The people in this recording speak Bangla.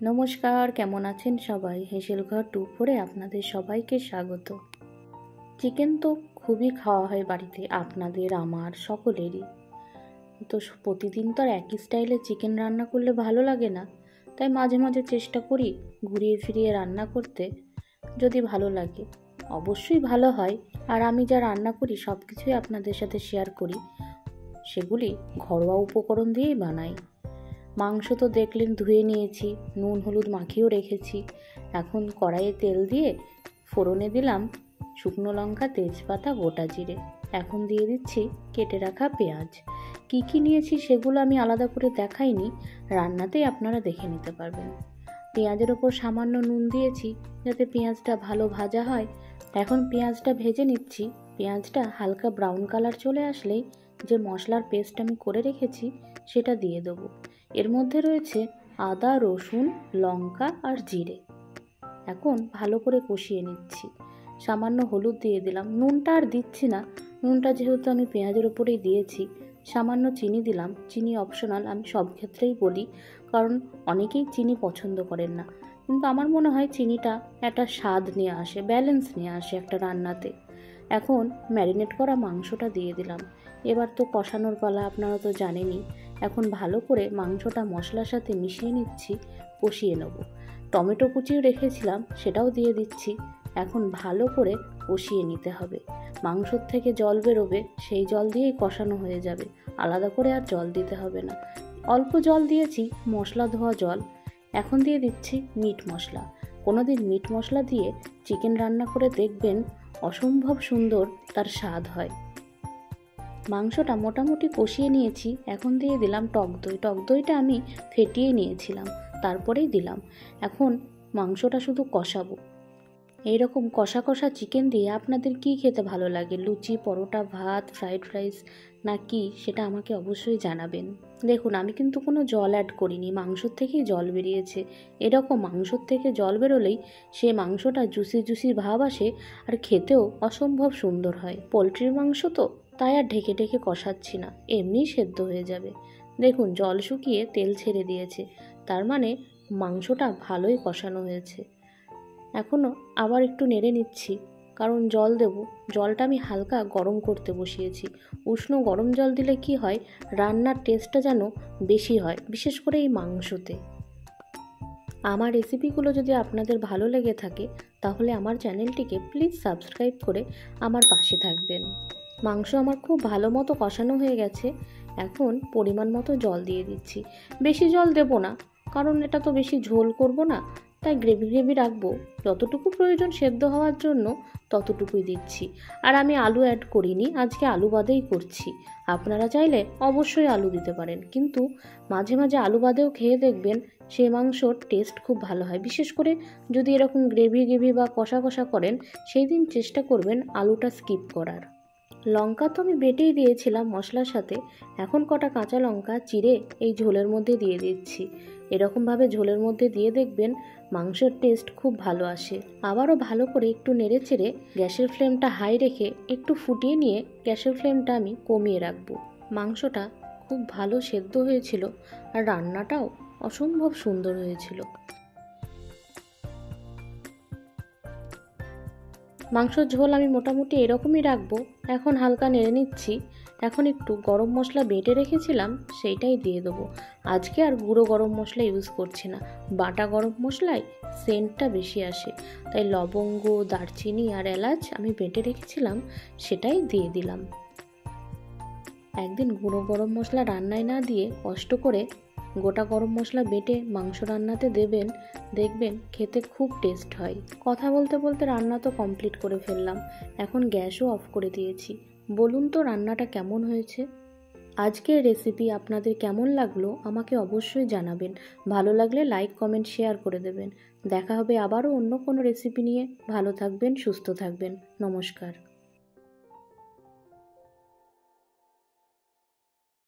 নমস্কার, কেমন আছেন সবাই? হেসেলঘর 2 আপনাদের সবাইকে স্বাগত। চিকেন তো খুবই খাওয়া হয় বাড়িতে, আপনাদের, আমার, সকলেরই। তো প্রতিদিন তো আর একই স্টাইলে চিকেন রান্না করলে ভালো লাগে না, তাই মাঝে মাঝে চেষ্টা করি ঘুরিয়ে ফিরিয়ে রান্না করতে। যদি ভালো লাগে অবশ্যই ভালো হয়। আর আমি যা রান্না করি সব কিছুই আপনাদের সাথে শেয়ার করি, সেগুলি ঘরোয়া উপকরণ দিয়েই বানাই। মাংস তো দেখলেন ধুয়ে নিয়েছি, নুন হলুদ মাখিয়েও রেখেছি। এখন কড়াইয়ে তেল দিয়ে ফোড়নে দিলাম শুকনো লঙ্কা, তেজপাতা, গোটা জিরে। এখন দিয়ে দিচ্ছি কেটে রাখা পেঁয়াজ। কি কি নিয়েছি সেগুলো আমি আলাদা করে দেখাইনি, রান্নাতেই আপনারা দেখে নিতে পারবেন। পেঁয়াজের ওপর সামান্য নুন দিয়েছি যাতে পেঁয়াজটা ভালো ভাজা হয়। এখন পেঁয়াজটা ভেজে নিচ্ছি। পেঁয়াজটা হালকা ব্রাউন কালার চলে আসলেই যে মশলার পেস্ট আমি করে রেখেছি সেটা দিয়ে দেবো। এর মধ্যে রয়েছে আদা, রসুন, লঙ্কা আর জিরে। এখন ভালো করে কষিয়ে নিচ্ছি। সামান্য হলুদ দিয়ে দিলাম, নুনটা আর দিচ্ছি না, নুনটা যেহেতু আমি পেঁয়াজের ওপরেই দিয়েছি। সামান্য চিনি দিলাম, চিনি অপশনাল, আমি সব ক্ষেত্রেই বলি, কারণ অনেকেই চিনি পছন্দ করেন না, কিন্তু আমার মনে হয় চিনিটা একটা স্বাদ নিয়ে আসে, ব্যালেন্স নিয়ে আসে একটা রান্নাতে। এখন ম্যারিনেট করা মাংসটা দিয়ে দিলাম। এবার তো কষানোর পালা, আপনারা তো জানেনই। এখন ভালো করে মাংসটা মশলার সাথে মিশিয়ে নিচ্ছি, কষিয়ে নেব। টমেটো কুচিও রেখেছিলাম, সেটাও দিয়ে দিচ্ছি। এখন ভালো করে কষিয়ে নিতে হবে। মাংসর থেকে জল বেরোবে, সেই জল দিয়েই কষানো হয়ে যাবে, আলাদা করে আর জল দিতে হবে না। অল্প জল দিয়েছি, মশলা ধোয়া জল। এখন দিয়ে দিচ্ছি মিট মশলা। কোনোদিন মিট মশলা দিয়ে চিকেন রান্না করে দেখবেন, অসম্ভব সুন্দর তার স্বাদ হয়। মাংসটা মোটামুটি কষিয়ে নিয়েছি। এখন দিয়ে দিলাম টক দই। টক দইটা আমি ফেটিয়ে নিয়েছিলাম, তারপরেই দিলাম। এখন মাংসটা শুধু কষাবো। এইরকম কষা কষা চিকেন দিয়ে আপনাদের কি খেতে ভালো লাগে? লুচি, পরোটা, ভাত, ফ্রাইড রাইস না কি, সেটা আমাকে অবশ্যই জানাবেন। দেখুন, আমি কিন্তু কোনো জল অ্যাড করিনি, মাংসর থেকেই জল বেরিয়েছে। এরকম মাংসর থেকে জল বেরোলেই সে মাংসটা জুসি জুসি ভাব আসে, আর খেতেও অসম্ভব সুন্দর হয়। পোলট্রির মাংস তো, তাই আর ঢেকে ঢেকে কষাচ্ছি না, এমনিই সেদ্ধ হয়ে যাবে। দেখুন, জল শুকিয়ে তেল ছেড়ে দিয়েছে, তার মানে মাংসটা ভালোই কষানো হয়েছে। এখনও আবার একটু নেড়ে নিচ্ছি, কারণ জল দেব। জলটা আমি হালকা গরম করতে বসিয়েছি। উষ্ণ গরম জল দিলে কি হয়, রান্নার টেস্টটা যেন বেশি হয়, বিশেষ করে এই মাংসতে। আমার রেসিপিগুলো যদি আপনাদের ভালো লেগে থাকে, তাহলে আমার চ্যানেলটিকে প্লিজ সাবস্ক্রাইব করে আমার পাশে থাকবেন। মাংস আমার খুব ভালো মতো কষানো হয়ে গেছে। এখন পরিমাণ মতো জল দিয়ে দিচ্ছি। বেশি জল দেব না, কারণ এটা তো বেশি ঝোল করব না, তাই গ্রেভি গ্রেভি রাখবো। যতটুকু প্রয়োজন সেদ্ধ হওয়ার জন্য ততটুকুই দিচ্ছি। আর আমি আলু অ্যাড করিনি, আজকে আলু বাদেই করছি। আপনারা চাইলে অবশ্যই আলু দিতে পারেন, কিন্তু মাঝে মাঝে আলু বাদেও খেয়ে দেখবেন সেই মাংসর টেস্ট খুব ভালো হয়। বিশেষ করে যদি এরকম গ্রেভি গ্রেভি বা কষা কষা করেন, সেই দিন চেষ্টা করবেন আলুটা স্কিপ করার। লঙ্কা তো আমি বেটেই দিয়েছিলাম মশলার সাথে। এখন কটা কাঁচা লঙ্কা চিড়ে এই ঝোলের মধ্যে দিয়ে দিচ্ছি। এরকমভাবে ঝোলের মধ্যে দিয়ে দেখবেন মাংসের টেস্ট খুব ভালো আসে। আবারও ভালো করে একটু নেড়ে চেড়ে গ্যাসের ফ্লেমটা হাই রেখে একটু ফুটিয়ে নিয়ে গ্যাসের ফ্লেমটা আমি কমিয়ে রাখবো। মাংসটা খুব ভালো সেদ্ধ হয়েছিল, আর রান্নাটাও অসম্ভব সুন্দর হয়েছিল। মাংসর ঝোল আমি মোটামুটি এরকমই রাখবো। এখন হালকা নেড়ে নিচ্ছি। এখন একটু গরম মশলা বেটে রেখেছিলাম, সেইটাই দিয়ে দেবো। আজকে আর গুঁড়ো গরম মশলা ইউজ করছি না, বাটা গরম মশলায় সেন্টটা বেশি আসে, তাই লবঙ্গ, দারচিনি আর এলাচ আমি বেটে রেখেছিলাম, সেটাই দিয়ে দিলাম। একদিন গুঁড়ো গরম মশলা রান্নায় না দিয়ে কষ্ট করে গোটা গরম মশলা বেটে মাংস রান্নাতে দেবেন, দেখবেন খেতে খুব টেস্ট হয়। কথা বলতে বলতে রান্না তো কমপ্লিট করে ফেললাম। এখন গ্যাসও অফ করে দিয়েছি। বলুন তো রান্নাটা কেমন হয়েছে? আজকের রেসিপি আপনাদের কেমন লাগলো আমাকে অবশ্যই জানাবেন। ভালো লাগলে লাইক, কমেন্ট, শেয়ার করে দেবেন। দেখা হবে আবারও অন্য কোনো রেসিপি নিয়ে। ভালো থাকবেন, সুস্থ থাকবেন। নমস্কার।